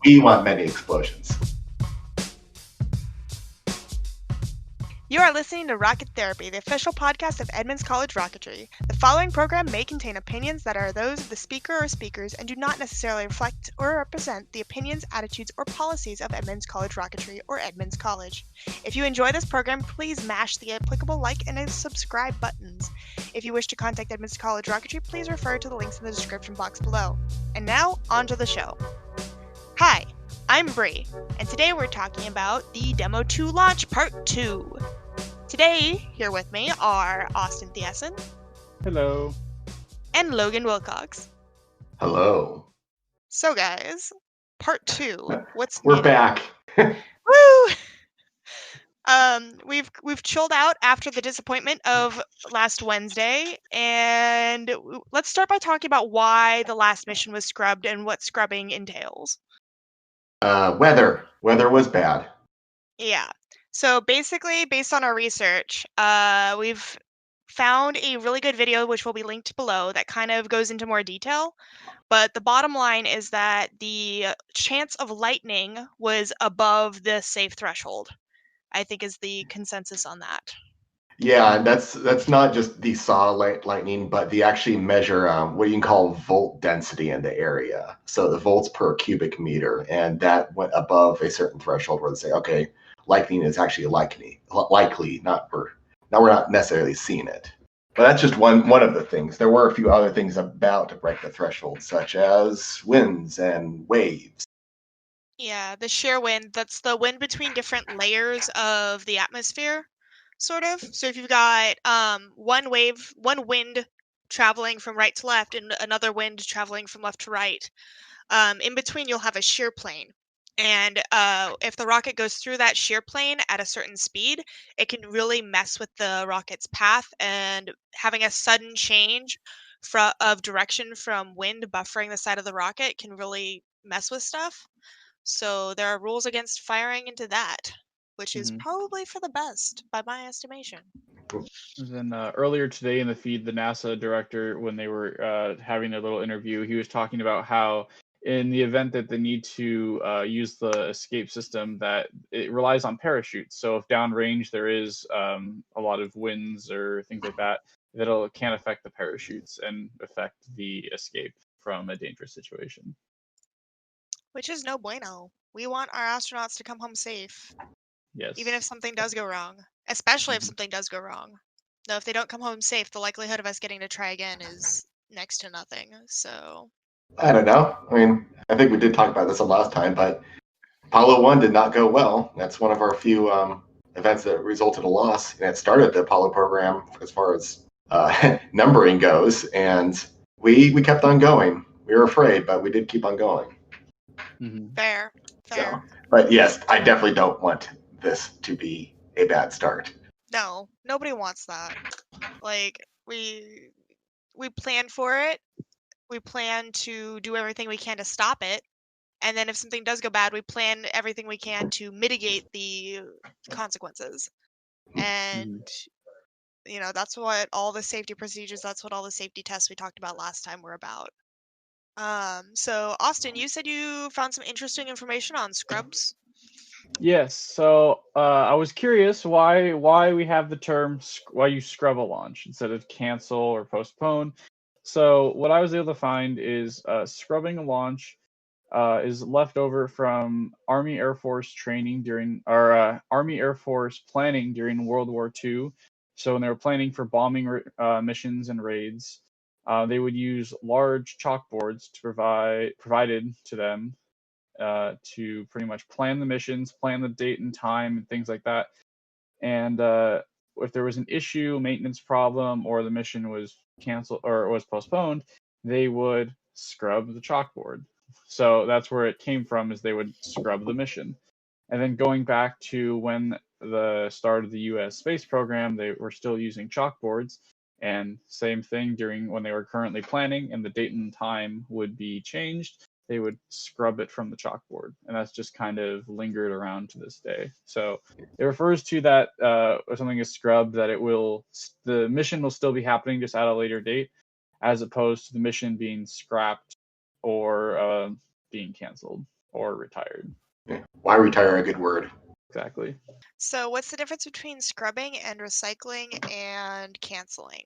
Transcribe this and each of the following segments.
We want many explosions. You are listening to Rocket Therapy, the official podcast of Edmonds College Rocketry. The following program may contain opinions that are those of the speaker or speakers and do not necessarily reflect or represent the opinions, attitudes, or policies of Edmonds College Rocketry or Edmonds College. If you enjoy this program, please mash the applicable like and subscribe buttons. If you wish to contact Edmonds College Rocketry, please refer to the links in the description box below. And now, on to the show. Hi, I'm Bree, and today we're talking about the Demo 2 launch Part 2. Today, here with me are Austin Thiessen. Hello. And Logan Wilcox. Hello. So guys, Part 2. What's We're new? back. Woo! We've chilled out after the disappointment of last Wednesday, and let's start by talking about why the last mission was scrubbed and what scrubbing entails. Weather. Weather was bad. Yeah. So basically, based on our research, we've found a really good video, which will be linked below, that kind of goes into more detail. But the bottom line is that the chance of lightning was above the safe threshold, I think is the consensus on that. Yeah, and that's not just the saw lightning, but they actually measure what you can call volt density in the area. So the volts per cubic meter, and that went above a certain threshold where they say, okay, lightning is actually likely. Now we're not necessarily seeing it. But that's just one of the things. There were a few other things about to break the threshold, such as winds and waves. Yeah, the shear wind, that's the wind between different layers of the atmosphere, sort of. So if you've got one wind traveling from right to left and another wind traveling from left to right, in between you'll have a shear plane. And if the rocket goes through that shear plane at a certain speed, it can really mess with the rocket's path, and having a sudden change of direction from wind buffering the side of the rocket can really mess with stuff. So there are rules against firing into that, which is probably for the best by my estimation. And then earlier today in the feed, the NASA director, when they were having their little interview, he was talking about how in the event that they need to use the escape system, that it relies on parachutes. So if downrange there is a lot of winds or things like that, it can affect the parachutes and affect the escape from a dangerous situation. Which is no bueno. We want our astronauts to come home safe. Yes. Even if something does go wrong. Especially if something does go wrong. Though if they don't come home safe, the likelihood of us getting to try again is next to nothing. So I don't know. I mean, I think we did talk about this the last time, but Apollo 1 did not go well. That's one of our few events that resulted in a loss, and it started the Apollo program as far as numbering goes, and we kept on going. We were afraid, but we did keep on going. Fair. So, but yes, I definitely don't want this to be a bad start. No, nobody wants that. Like, we plan for it. We plan to do everything we can to stop it. And then if something does go bad, we plan everything we can to mitigate the consequences. And you know, that's what all the safety procedures, that's what all the safety tests we talked about last time were about. So Austin, you said you found some interesting information on scrubs. Yes. So I was curious why we have the term why you scrub a launch instead of cancel or postpone. So what I was able to find is scrubbing a launch is left over from Army Air Force training during or Army Air Force planning during World War II. So when they were planning for bombing missions and raids, they would use large chalkboards provided to them to pretty much plan the missions, plan the date and time, and things like that. And if there was an issue, maintenance problem, or the mission was canceled or was postponed, they would scrub the chalkboard. So that's where it came from, is they would scrub the mission. And then going back to when the start of the U.S. space program, they were still using chalkboards. And same thing during when they were currently planning and the date and time would be changed, they would scrub it from the chalkboard. And that's just kind of lingered around to this day. So it refers to that if something is scrubbed, that the mission will still be happening just at a later date, as opposed to the mission being scrapped or being canceled. or retired. Yeah. Why retire? A good word. Exactly. So what's the difference between scrubbing and recycling and canceling?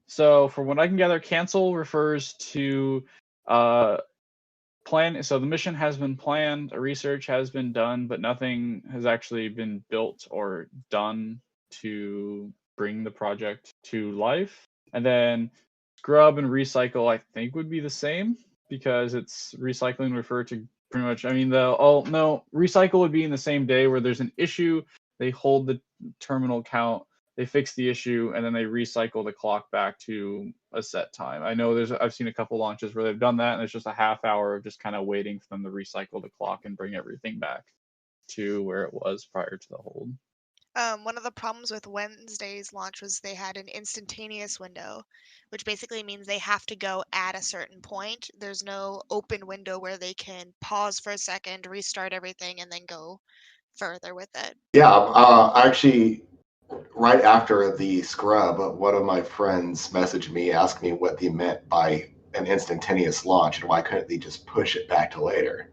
So from what I can gather, cancel refers to plan. So the mission has been planned, research has been done, but nothing has actually been built or done to bring the project to life. And then scrub and recycle, I think, would be the same, because it's recycling refer to pretty much. I mean, recycle would be in the same day where there's an issue, they hold the terminal count, they fix the issue, and then they recycle the clock back to a set time. I know I've seen a couple launches where they've done that, and it's just a half hour of just kind of waiting for them to recycle the clock and bring everything back to where it was prior to the hold. One of the problems with Wednesday's launch was they had an instantaneous window, which basically means they have to go at a certain point. There's no open window where they can pause for a second, restart everything, and then go further with it. Yeah, actually, right after the scrub, one of my friends messaged me, asked me what they meant by an instantaneous launch and why couldn't they just push it back to later.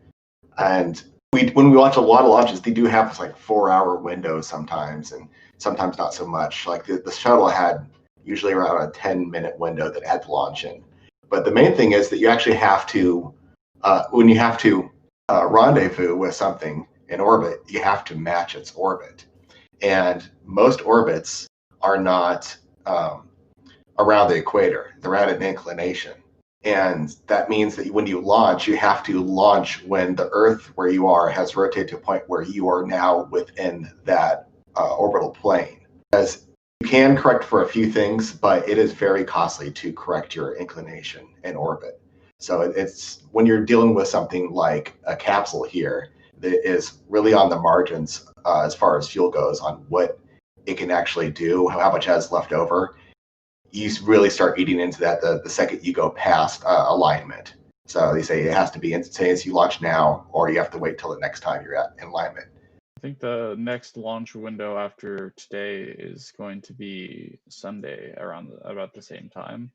And when we watch a lot of launches, they do have this like 4-hour windows sometimes, and sometimes not so much. Like the shuttle had usually around a 10-minute window that it had to launch in. But the main thing is that you actually have to, when you have to rendezvous with something in orbit, you have to match its orbit. And most orbits are not around the equator, they're at an inclination. And that means that when you launch, you have to launch when the Earth where you are has rotated to a point where you are now within that orbital plane. As you can correct for a few things, but it is very costly to correct your inclination in orbit. So it's when you're dealing with something like a capsule here that is really on the margins as far as fuel goes on what it can actually do, how much has left over. You really start eating into that the second you go past alignment. So they say it has to be instantaneous. You launch now, or you have to wait till the next time you're at alignment. I think the next launch window after today is going to be Sunday around about the same time.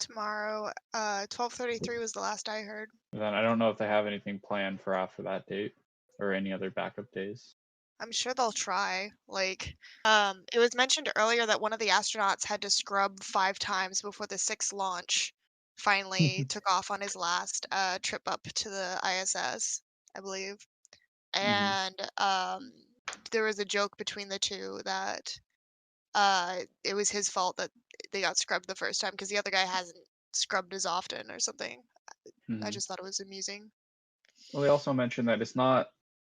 Tomorrow, 12:33 was the last I heard. And then I don't know if they have anything planned for after that date or any other backup days. I'm sure they'll try. Like, it was mentioned earlier that one of the astronauts had to scrub 5 times before the 6th launch finally took off on his last trip up to the ISS, I believe. And there was a joke between the two that it was his fault that they got scrubbed the first time because the other guy hasn't scrubbed as often or something. I just thought it was amusing. Well, they also mentioned that it's not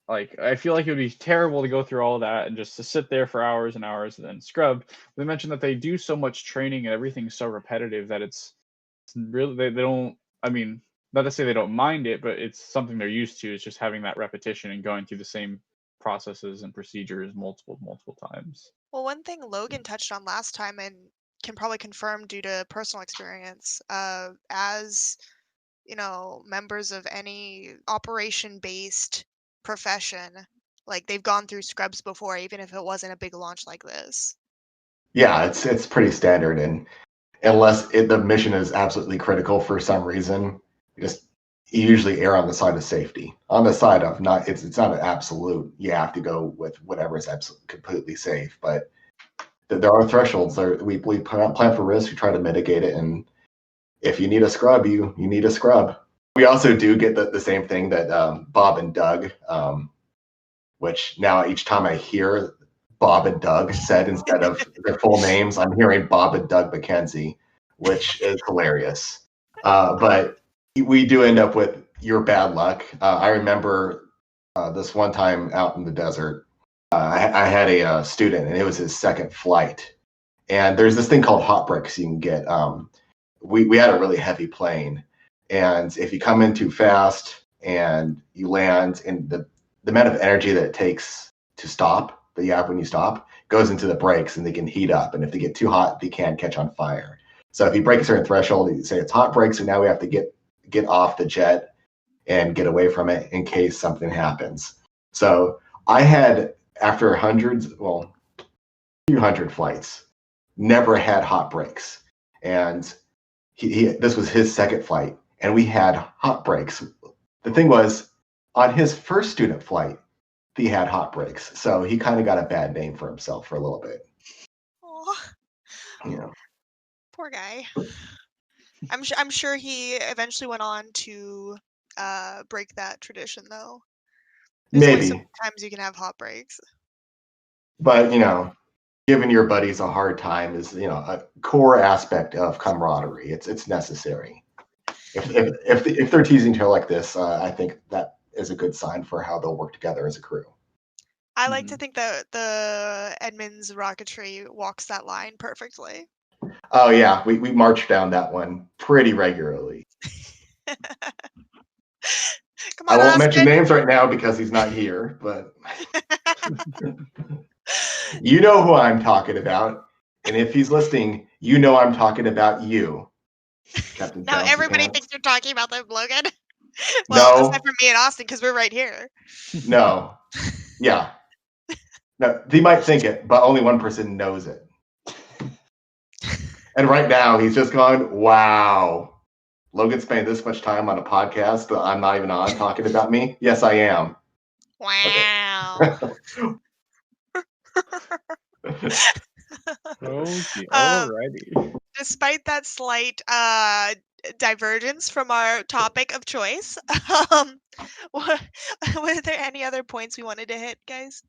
like, I feel like it would be terrible to go through all of that and just to sit there for hours and hours and then scrub. They mentioned that they do so much training and everything's so repetitive that it's really, they don't, I mean, not to say they don't mind it, but it's something they're used to. It's just having that repetition and going through the same processes and procedures multiple times. Well, one thing Logan touched on last time and can probably confirm due to personal experience, as members of any operation-based profession, like they've gone through scrubs before, even if it wasn't a big launch like this. Yeah, it's pretty standard, and unless the mission is absolutely critical for some reason, you usually err on the side of safety, on the side of not. It's not an absolute. You have to go with whatever is absolutely completely safe, but there are thresholds. We plan for risk. We try to mitigate it, and if you need a scrub, you need a scrub. We also do get the same thing that Bob and Doug, which now each time I hear Bob and Doug said instead of their full names, I'm hearing Bob and Doug McKenzie, which is hilarious. But we do end up with your bad luck. I remember this one time out in the desert, I had a student, and it was his second flight. And there's this thing called hot bricks you can get. We had a really heavy plane, and if you come in too fast and you land, and the amount of energy that it takes to stop, that you have when you stop, goes into the brakes, and they can heat up. And if they get too hot, they can catch on fire. So if you break a certain threshold, you say it's hot brakes, and now we have to get off the jet and get away from it in case something happens. So I had, after a few hundred flights, never had hot brakes. And this was his second flight, and we had hot brakes. The thing was, On his first student flight, he had hot brakes, so he kind of got a bad name for himself for a little bit. Aw, Yeah. poor guy. I'm sure he eventually went on to break that tradition, though. There's only so Maybe, many times you can have hot breaks. but giving your buddies a hard time is a core aspect of camaraderie. It's necessary. If they're teasing each other like this, I think that is a good sign for how they'll work together as a crew. I like to think that the Edmonds Rocketry walks that line perfectly. Oh yeah, we march down that one pretty regularly. Come I on, won't mention Austin. names right now because he's not here, but you know who I'm talking about. And if he's listening, you know I'm talking about you, Captain Now Fancy everybody Pants. thinks you're talking about them, Logan. Well, No, aside from me and Austin, because we're right here. no, yeah. No, they might think it, but only one person knows it. And right now, he's just going, wow. Logan spent this much time on a podcast that I'm not even on talking about me? Yes, I am. Wow. Okay, alrighty. Despite that slight divergence from our topic of choice, were there any other points we wanted to hit, guys?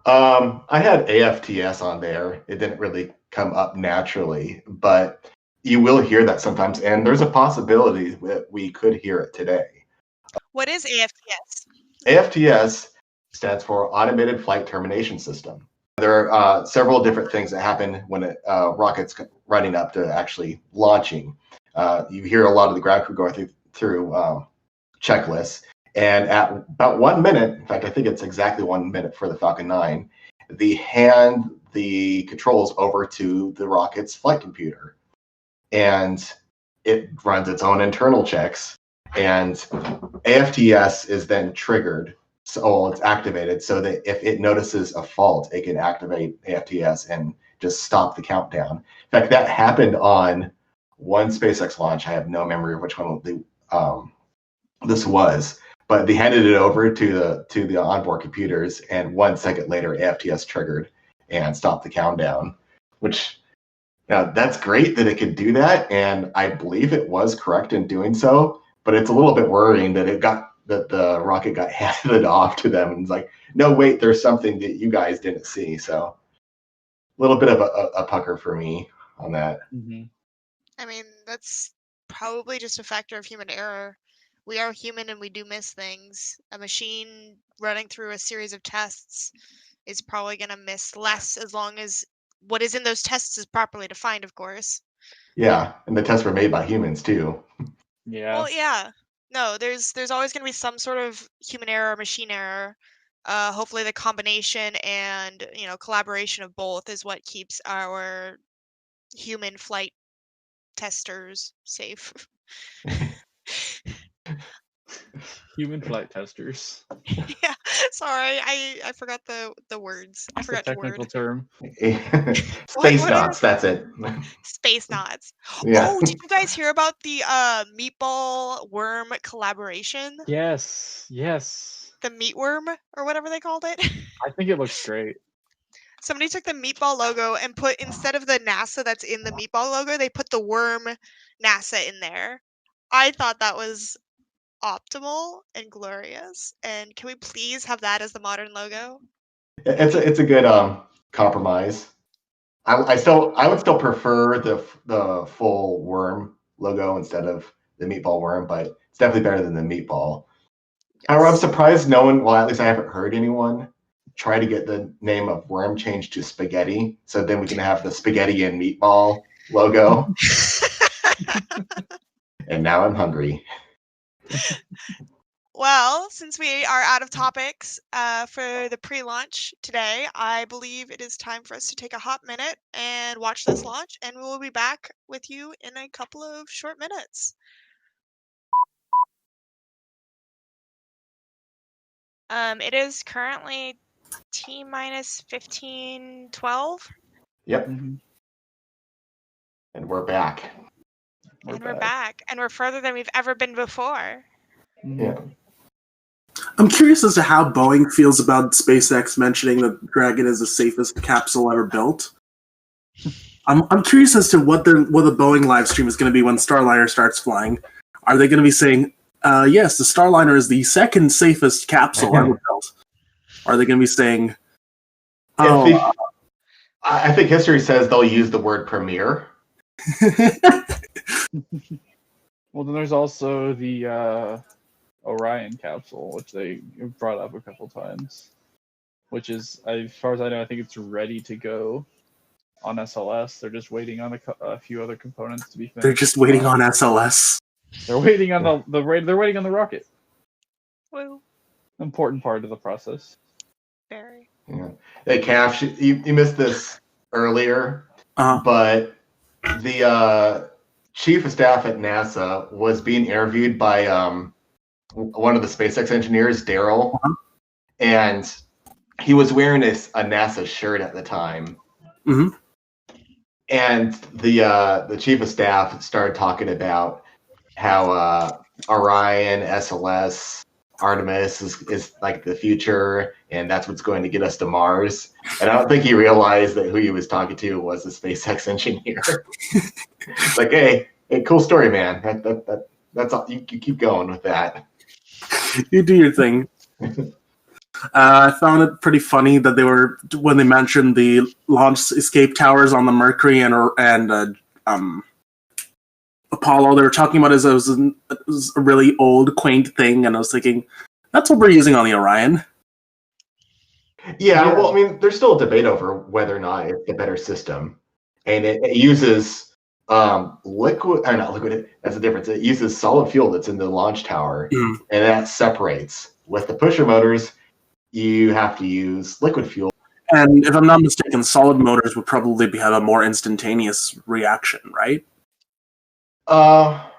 I had AFTS on there. It didn't really come up naturally, but you will hear that sometimes, and there's a possibility that we could hear it today. What is AFTS? AFTS stands for Automated Flight Termination System. There are several different things that happen when a rocket's running up to actually launching. You hear a lot of the ground crew going through checklists. And at about 1 minute, in fact, I think it's exactly 1 minute for the Falcon 9, they hand the controls over to the rocket's flight computer. And it runs its own internal checks. And AFTS is then triggered. So it's activated so that if it notices a fault, it can activate AFTS and just stop the countdown. In fact, that happened on one SpaceX launch. I have no memory of which one this was, but they handed it over to the onboard computers, and 1 second later, AFTS triggered and stopped the countdown. Which that's great that it could do that, and I believe it was correct in doing so. But it's a little bit worrying that the rocket got handed off to them, and it's like, no, wait, there's something that you guys didn't see. So a little bit of a pucker for me on that. Mm-hmm. I mean, that's probably just a factor of human error. We are human and we do miss things. A machine running through a series of tests is probably going to miss less as long as what is in those tests is properly defined, of course. Yeah, and the tests were made by humans too. Yeah. Well, yeah. No, there's always going to be some sort of human error or machine error. Hopefully the combination and, collaboration of both is what keeps our human flight testers safe. Human flight testers. Yeah, sorry, I forgot the words. I It's a forgot your technical word. term. Space What knots, that's it. Space knots. Yeah. Oh, did you guys hear about the meatball worm collaboration? Yes. Yes. The meatworm or whatever they called it. I think it looks great. Somebody took the meatball logo and put, instead of the NASA that's in the meatball logo, they put the worm NASA in there. I thought that was optimal and glorious. And can we please have that as the modern logo? It's a good compromise. I would still prefer the full worm logo instead of the meatball worm, but it's definitely better than the meatball. However, I'm surprised no one, well, at least I haven't heard anyone try to get the name of worm changed to spaghetti, so then we can have the spaghetti and meatball logo. And now I'm hungry. Well, since we are out of topics for the pre-launch today, I believe it is time for us to take a hot minute and watch this launch, and we will be back with you in a couple of short minutes. It is currently T-minus 15:12. Yep. Mm-hmm. And we're back. We're back. And we're further than we've ever been before. Mm-hmm. Yeah. I'm curious as to how Boeing feels about SpaceX mentioning that Dragon is the safest capsule ever built. I'm curious as to what the Boeing live stream is going to be when Starliner starts flying. Are they going to be saying, yes, the Starliner is the second safest capsule ever built? Or are they going to be saying, I think history says they'll use the word premiere. Well, then there's also the Orion capsule, which they brought up a couple times, which is, as far as I know, I think it's ready to go on SLS. They're just waiting on a few other components to be finished. They're just waiting on SLS. They're waiting on they're waiting on the rocket. Woo. Important part of the process. Very. Yeah. Hey, Calf, you missed this earlier, but the chief of staff at NASA was being interviewed by one of the SpaceX engineers, Daryl, and he was wearing a NASA shirt at the time. Mm-hmm. And the chief of staff started talking about how Orion, SLS, Artemis is like the future, and that's what's going to get us to Mars. And I don't think he realized that who he was talking to was a SpaceX engineer. Like, hey, cool story, man. That's all. You keep going with that. You do your thing. I found it pretty funny that when they mentioned the launch escape towers on the Mercury and Apollo, they were talking about it was a really old, quaint thing, and I was thinking, that's what we're using on the Orion. Yeah, well, I mean, there's still a debate over whether or not it's a better system, and it uses liquid. Not liquid. That's the difference. It uses solid fuel that's in the launch tower, and that separates. With the pusher motors, you have to use liquid fuel. And if I'm not mistaken, solid motors would probably have a more instantaneous reaction, right? Not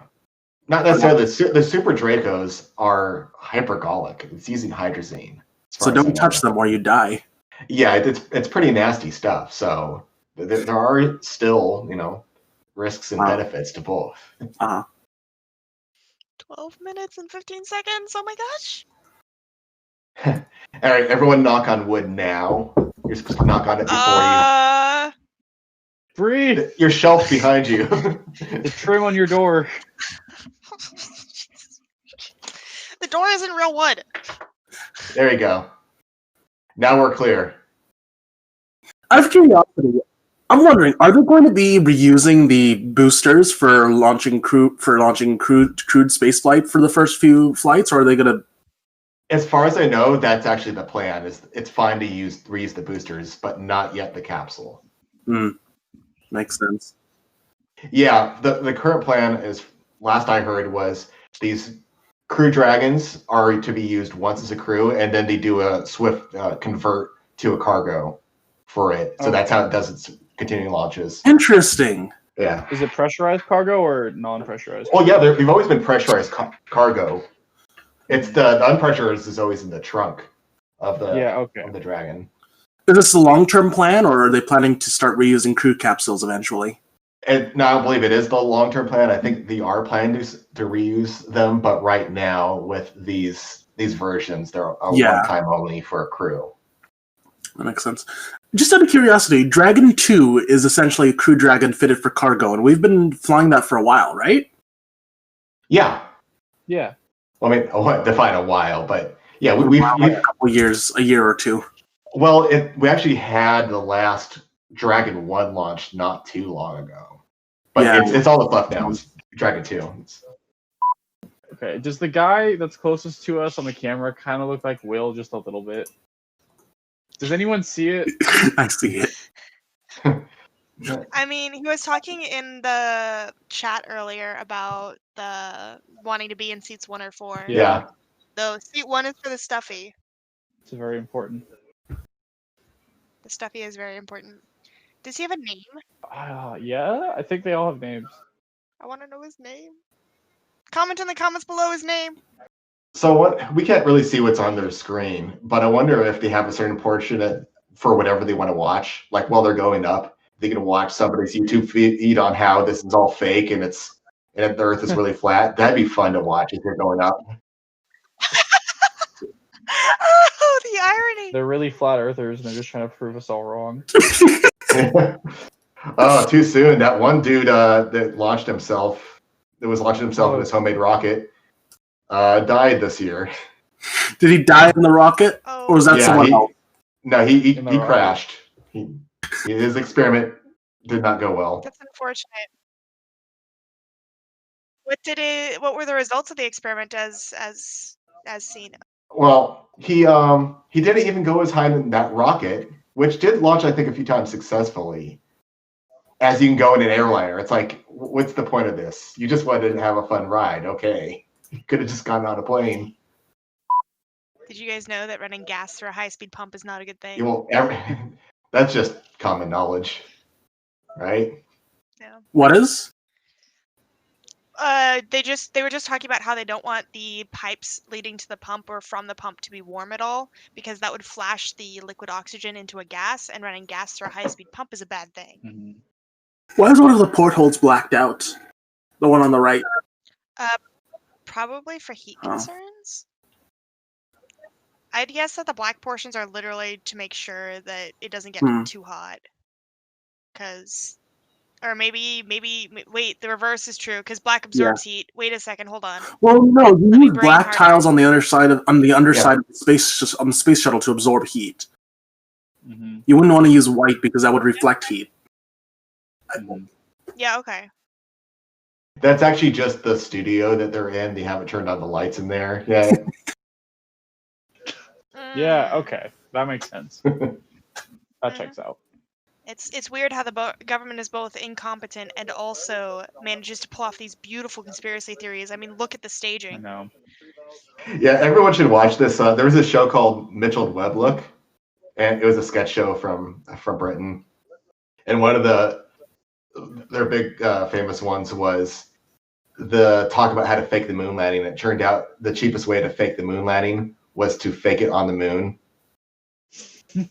necessarily. The Super Dracos are hypergolic. It's using hydrazine. So don't touch them or you die. Yeah, it's pretty nasty stuff. So there are still, risks and benefits to both. 12 minutes and 15 seconds. Oh my gosh. All right, everyone knock on wood now. You're supposed to knock on it before Breathe! Your shelf behind you. The trim on your door. The door isn't real wood. There you go. Now we're clear. Out of curiosity, I'm wondering, are they going to be reusing the boosters for launching crewed spaceflight for the first few flights, or are they going to? As far as I know, that's actually the plan. It's fine to reuse the boosters, but not yet the capsule. Makes sense. Yeah, the current plan is, last I heard, was these Crew Dragons are to be used once as a crew, and then they do a swift convert to a cargo for it. So that's how it does its continuing launches. Interesting. Yeah. Is it pressurized cargo or non-pressurized? Well, yeah, they've always been pressurized cargo. It's the unpressurized is always in the trunk of the Dragon. Is this a long-term plan, or are they planning to start reusing crew capsules eventually? And now I believe it is the long-term plan. I think they are planning to reuse them, but right now with these versions, they're one-time only for a crew. That makes sense. Just out of curiosity, Dragon 2 is essentially a Crew Dragon fitted for cargo, and we've been flying that for a while, right? Yeah. Yeah. Well, I mean, define a while, but yeah, we've a couple years, a year or two. Well, we actually had the last Dragon 1 launched not too long ago. But it's all that's left now. It's Dragon 2. Okay, does the guy that's closest to us on the camera kind of look like Will just a little bit? Does anyone see it? I see it. I mean, he was talking in the chat earlier about the wanting to be in seats 1 or 4. Yeah. Though seat 1 is for the Stuffy. It's very important. The Stuffy is very important. Does he have a name? Yeah, I think they all have names. I want to know his name. Comment in the comments below his name. So we can't really see what's on their screen, but I wonder if they have a certain portion for whatever they want to watch. Like while they're going up, they can watch somebody's YouTube feed on how this is all fake and the Earth is really flat. That'd be fun to watch if you're going up. Oh, the irony! They're really flat earthers, and they're just trying to prove us all wrong. Oh, too soon. That one dude that launched himself, with his homemade rocket, died this year. Did he die in the rocket, Oh. or was that someone else? No, he In the rocket. crashed. His experiment did not go well. That's unfortunate. What were the results of the experiment as seen? Well, he didn't even go as high in that rocket, which did launch, I think, a few times successfully. As you can go in an airliner, it's like, what's the point of this? You just wanted to have a fun ride, okay? You could have just gotten on a plane. Did you guys know that running gas through a high-speed pump is not a good thing? Well, that's just common knowledge, right? No. What is? They were just talking about how they don't want the pipes leading to the pump or from the pump to be warm at all, because that would flash the liquid oxygen into a gas, and running gas through a high-speed pump is a bad thing. Mm-hmm. Why is one of the portholes blacked out? The one on the right. Probably for heat Oh. concerns. I'd guess that the black portions are literally to make sure that it doesn't get too hot. Or maybe, wait, the reverse is true, because black absorbs heat. Wait a second, hold on. Well, no, you Let me need black brainhard tiles it. on the underside of the space shuttle to absorb heat. Mm-hmm. You wouldn't want to use white because that would reflect heat. Yeah, okay. That's actually just the studio that they're in. They haven't turned on the lights in there yet. Yeah, okay. That makes sense. That checks out. It's weird how the government is both incompetent and also manages to pull off these beautiful conspiracy theories. I mean, look at the I staging. know. Yeah, everyone should watch this. There was a show called Mitchell Weblook, and it was a sketch show from Britain. And one of their big famous ones was the talk about how to fake the moon landing. It turned out the cheapest way to fake the moon landing was to fake it on the moon. Yeah.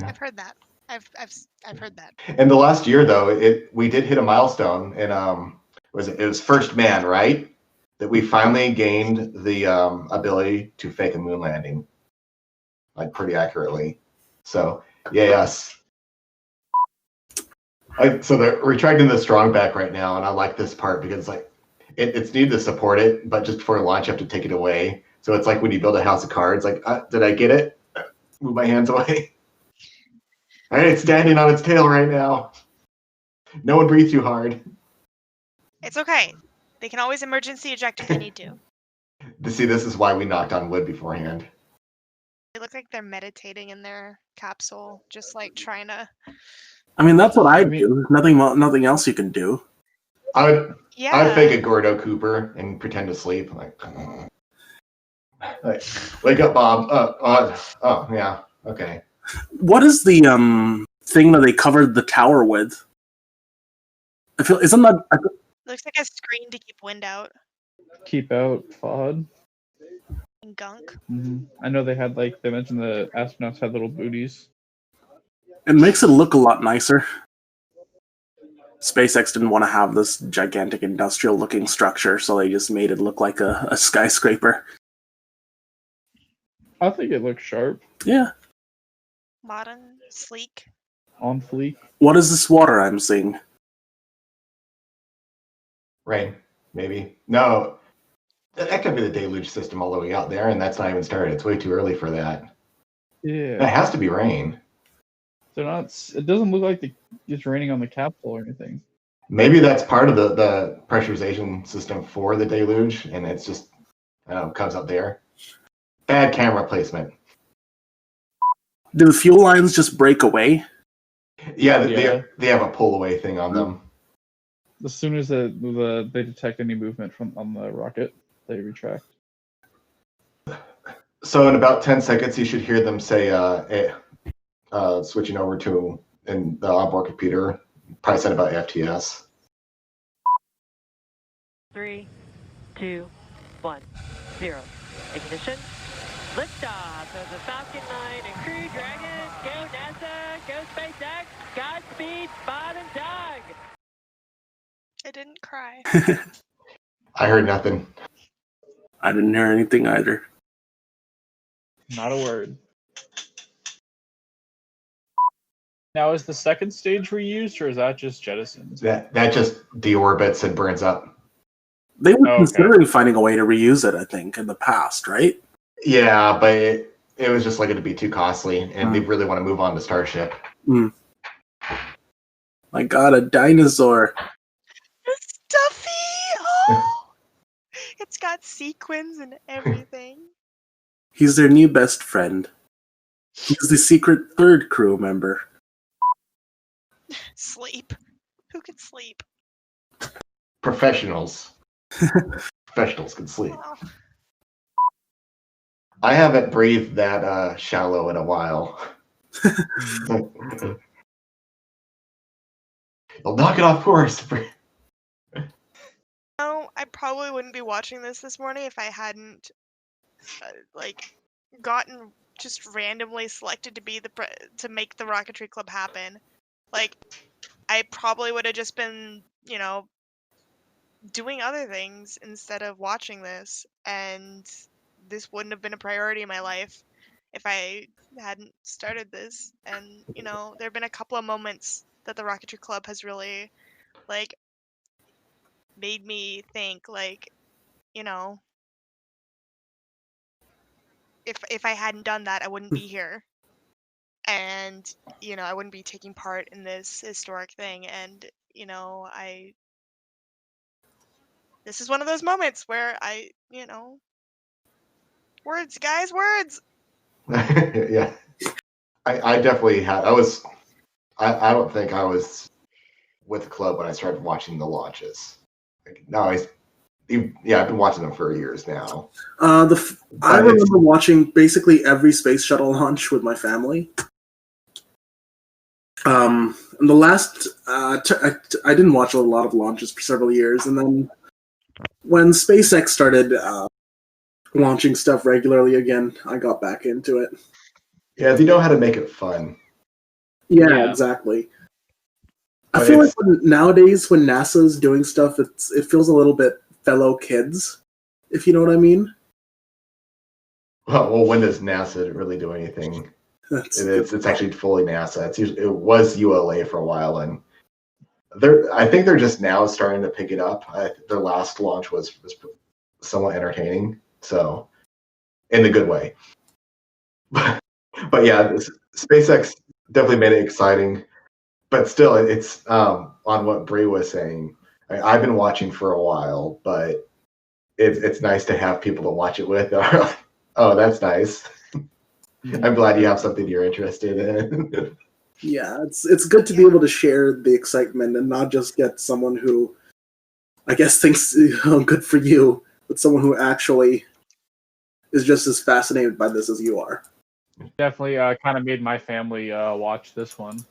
I've heard that. I've heard that. And the last year, though, we did hit a milestone, and it was first man, right? That we finally gained the ability to fake a moon landing, like pretty accurately. So, yes. So they're retracting the strong back right now, and I like this part because it's needed to support it, but just before launch, you have to take it away. So it's like when you build a house of cards, like, did I get it? Move my hands away. All right, it's standing on its tail right now. No one breathe too hard. It's okay. They can always emergency eject if they need to. See, this is why we knocked on wood beforehand. They look like they're meditating in their capsule, just like trying to. I mean, that's what I do. Nothing else you can do. I'd Yeah. fake a Gordo Cooper and pretend to sleep. Like wake up, Bob. Oh, yeah. Okay. What is the thing that they covered the tower with? I feel isn't that? Looks like a screen to keep wind out Keep out FOD. and gunk. Mm-hmm. I know they mentioned the astronauts had little booties. It makes it look a lot nicer. SpaceX didn't want to have this gigantic industrial-looking structure, so they just made it look like a skyscraper. I think it looks sharp. Yeah. Modern, sleek. On fleek. What is this water I'm seeing? Rain, maybe. No, that could be the deluge system all the way out there, and that's not even started. It's way too early for that. Yeah. It has to be rain. They're not. It doesn't look like it's raining on the capsule or anything. Maybe that's part of the pressurization system for the deluge, and it's just comes up there. Bad camera placement. Do the fuel lines just break away? Yeah, they have a pull away thing on them. As soon as they detect any movement on the rocket, they retract. So in about 10 seconds, you should hear them say, switching over to in the onboard computer, probably said about FTS. 3, 2, 1, 0. Ignition. Liftoff of the Falcon 9 and Crew Dragon. Go NASA. Go SpaceX. Godspeed, Bob and Doug. I didn't cry. I heard nothing. I didn't hear anything either. Not a word. Now, is the second stage reused, or is that just jettisoned? That just deorbits and burns up. They were Okay. considering finding a way to reuse it, I think, in the past, right? Yeah, but it was just like it'd be too costly, and they really want to move on to Starship. My God, a dinosaur. Stuffy! Oh! It's got sequins and everything. He's their new best friend. He's the secret third crew member. Sleep. Who can sleep? Professionals. Professionals can sleep. Oh. I haven't breathed that shallow in a while. They'll knock it off course. No, I probably wouldn't be watching this morning if I hadn't, gotten just randomly selected to be to make the Rocketry Club happen. Like, I probably would have just been, doing other things instead of watching this, and this wouldn't have been a priority in my life if I hadn't started this. And, there have been a couple of moments that the Rocketry Club has really, made me think, if I hadn't done that, I wouldn't be here. And, I wouldn't be taking part in this historic thing. And, this is one of those moments where words, guys, words. Yeah. I definitely had. I don't think I was with the club when I started watching the launches. I've been watching them for years now. I remember watching basically every space shuttle launch with my family. The last, I didn't watch a lot of launches for several years, and then when SpaceX started launching stuff regularly again, I got back into it. Yeah, they know how to make it fun. Yeah. Exactly. I feel like nowadays when NASA's doing stuff, it feels a little bit fellow kids, if you know what I mean. Well, when does NASA really do anything? It's actually fully NASA. It was ULA for a while, and I think they're just now starting to pick it up. Their last launch was somewhat entertaining, so in a good way. But yeah, SpaceX definitely made it exciting. But still, it's on what Bree was saying. I've been watching for a while, but it's nice to have people to watch it with. Oh, that's nice. I'm glad you have something you're interested in. Yeah, it's good to be able to share the excitement and not just get someone who, I guess, thinks good for you, but someone who actually is just as fascinated by this as you are. Definitely kind of made my family watch this one.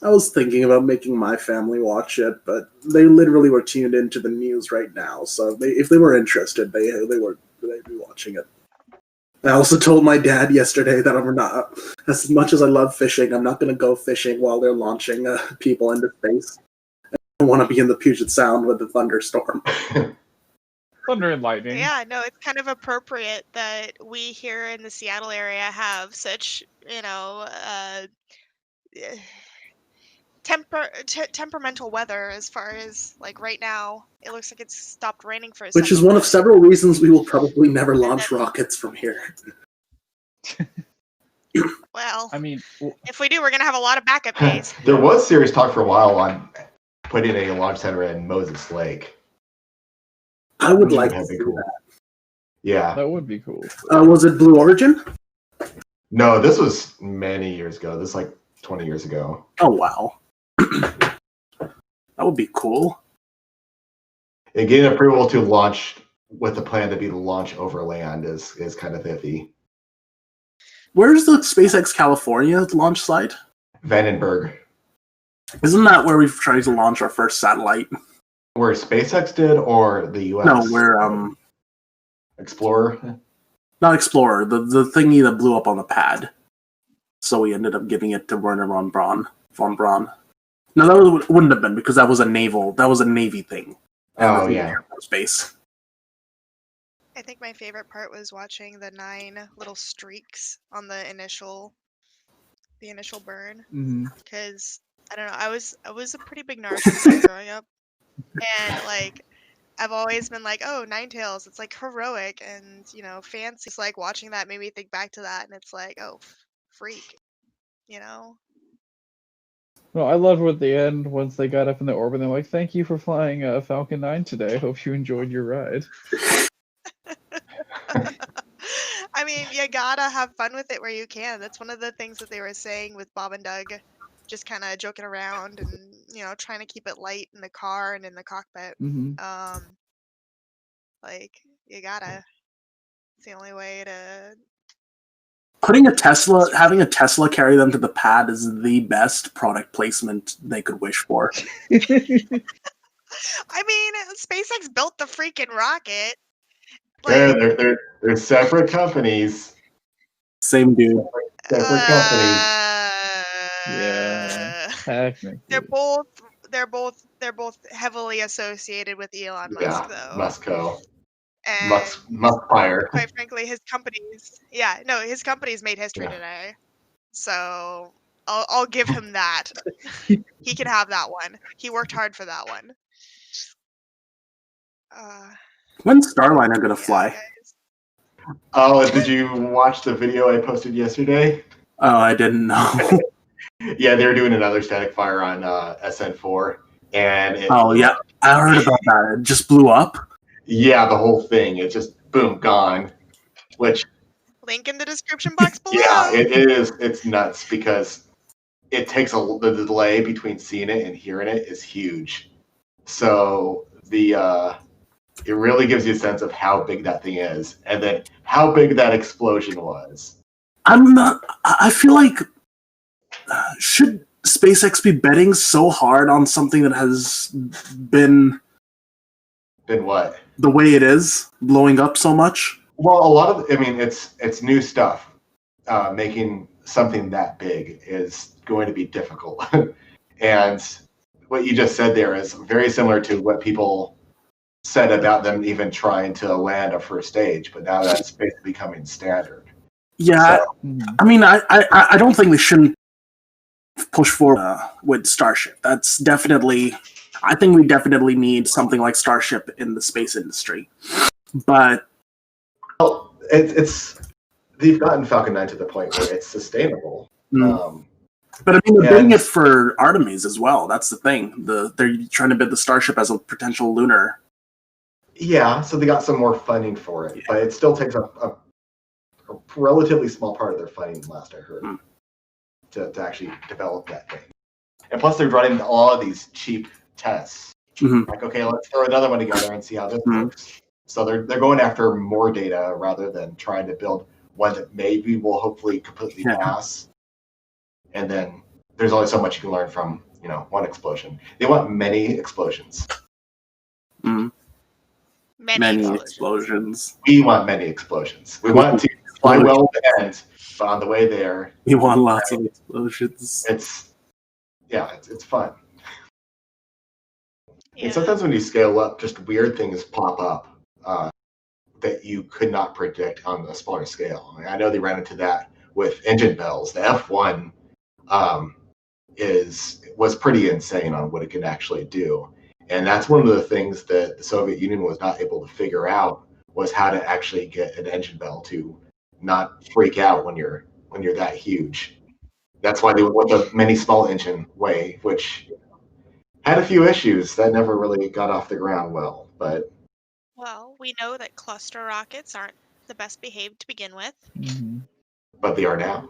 I was thinking about making my family watch it, but they literally were tuned into the news right now, so if they were interested, they'd be watching it. I also told my dad yesterday that I'm not, as much as I love fishing, I'm not going to go fishing while they're launching people into space. I don't want to be in the Puget Sound with the thunderstorm. Thunder and lightning. Yeah, no, it's kind of appropriate that we here in the Seattle area have such, temperamental weather. As far as right now, it looks like it's stopped raining for a second. Which is one of several reasons we will probably never launch rockets from here. Well, I mean, if we do, we're gonna have a lot of backup days. There was serious talk for a while on putting a launch center in Moses Lake. I would like to see that. Yeah. That would be cool. Was it Blue Origin? No, this was many years ago. This is 20 years ago. Oh, wow. That would be cool. And getting approval to launch with the plan to be the launch over land is kind of iffy. Where's the SpaceX California launch site? Vandenberg. Isn't that where we've tried to launch our first satellite? Where SpaceX did, or the U.S.? No, where Explorer. Not Explorer, the thingy that blew up on the pad. So we ended up giving it to Werner von Braun. No, that wouldn't have been, because that was a Navy thing. Oh, yeah. Air Force Base. I think my favorite part was watching the 9 little streaks on the initial burn. Mm-hmm. Because I don't know, I was a pretty big Naruto fan growing up, and like I've always been like, oh, Ninetales, it's like heroic and fancy. It's like watching that made me think back to that, and it's like, oh, freak, you know. Well, I loved at the end once they got up in the orbit. They're like, "Thank you for flying Falcon 9 today. Hope you enjoyed your ride." I mean, you gotta have fun with it where you can. That's one of the things that they were saying with Bob and Doug, just kind of joking around and trying to keep it light in the car and in the cockpit. Mm-hmm. Like you gotta. It's the only way to. Having a Tesla carry them to the pad is the best product placement they could wish for. I mean, SpaceX built the freaking rocket. They're separate companies. Same dude. Separate companies. Yeah, technically. They're both heavily associated with Elon Musk, though. Musko. And Musk fire. quite frankly, his company's made history today. So I'll give him that. He can have that one. He worked hard for that one. When's Starliner gonna fly? Guys. Oh, did you watch the video I posted yesterday? Oh, I didn't know. Yeah, they were doing another static fire on SN4, and yeah, I heard about that. It just blew up. Yeah, the whole thing. It just boom, gone. Which link in the description box below. Yeah, it is. It's nuts because it takes the delay between seeing it and hearing it is huge. So it really gives you a sense of how big that thing is, and then how big that explosion was. I feel like should SpaceX be betting so hard on something that has been what? The way it is, blowing up so much? Well, it's new stuff. Making something that big is going to be difficult. And what you just said there is very similar to what people said about them even trying to land a first stage, but now that's basically becoming standard. Yeah, so. I don't think they shouldn't push forward with Starship. That's definitely... I think we definitely need something like Starship in the space industry. But they've gotten Falcon 9 to the point where it's sustainable. But they're bidding it for Artemis as well. That's the thing. They're trying to bid the Starship as a potential lunar. Yeah, so they got some more funding for it, but it still takes a relatively small part of their funding, last I heard, to actually develop that thing. And plus, they're running all of these cheap tests. Like, okay, let's throw another one together and see how this works. So they're going after more data rather than trying to build one that maybe will hopefully completely pass. And then there's only so much you can learn from one explosion. They want many explosions. Many explosions. We want many explosions. We want to fly well at the end, but on the way there, we want lots of explosions. It's fun. Yeah. And sometimes when you scale up, just weird things pop up that you could not predict on a smaller scale. I know they ran into that with engine bells. The F1 was pretty insane on what it can actually do. And that's one of the things that the Soviet Union was not able to figure out, was how to actually get an engine bell to not freak out when you're that huge. That's why they went with the mini small engine way, which had a few issues that never really got off the ground well. But we know that cluster rockets aren't the best behaved to begin with. But they are now.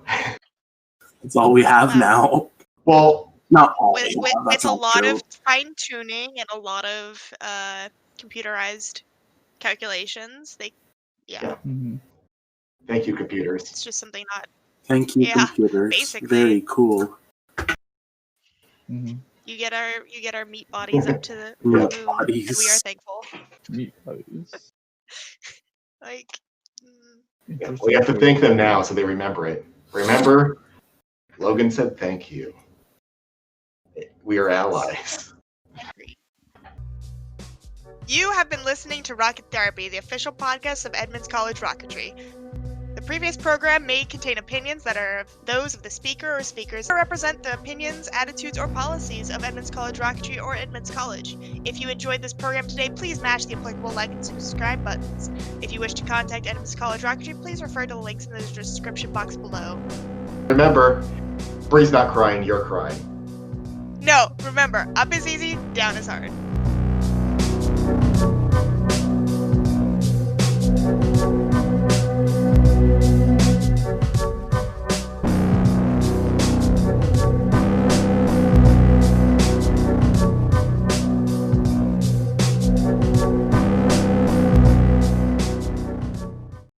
That's all we have now. Well, not all. With a lot of fine tuning and a lot of computerized calculations, Thank you, computers. It's just something not. Thank you, computers. Basically. Very cool. You get our meat bodies up to the moon, and we are thankful. Meat bodies. We have to thank them now so they remember it. Remember, Logan said thank you. We are allies. You have been listening to Rocket Therapy, the official podcast of Edmonds College Rocketry. The previous program may contain opinions that are those of the speaker or speakers or represent the opinions, attitudes, or policies of Edmonds College Rocketry or Edmonds College. If you enjoyed this program today, please mash the applicable like and subscribe buttons. If you wish to contact Edmonds College Rocketry, please refer to the links in the description box below. Remember, Bree's not crying, you're crying. No, remember, up is easy, down is hard.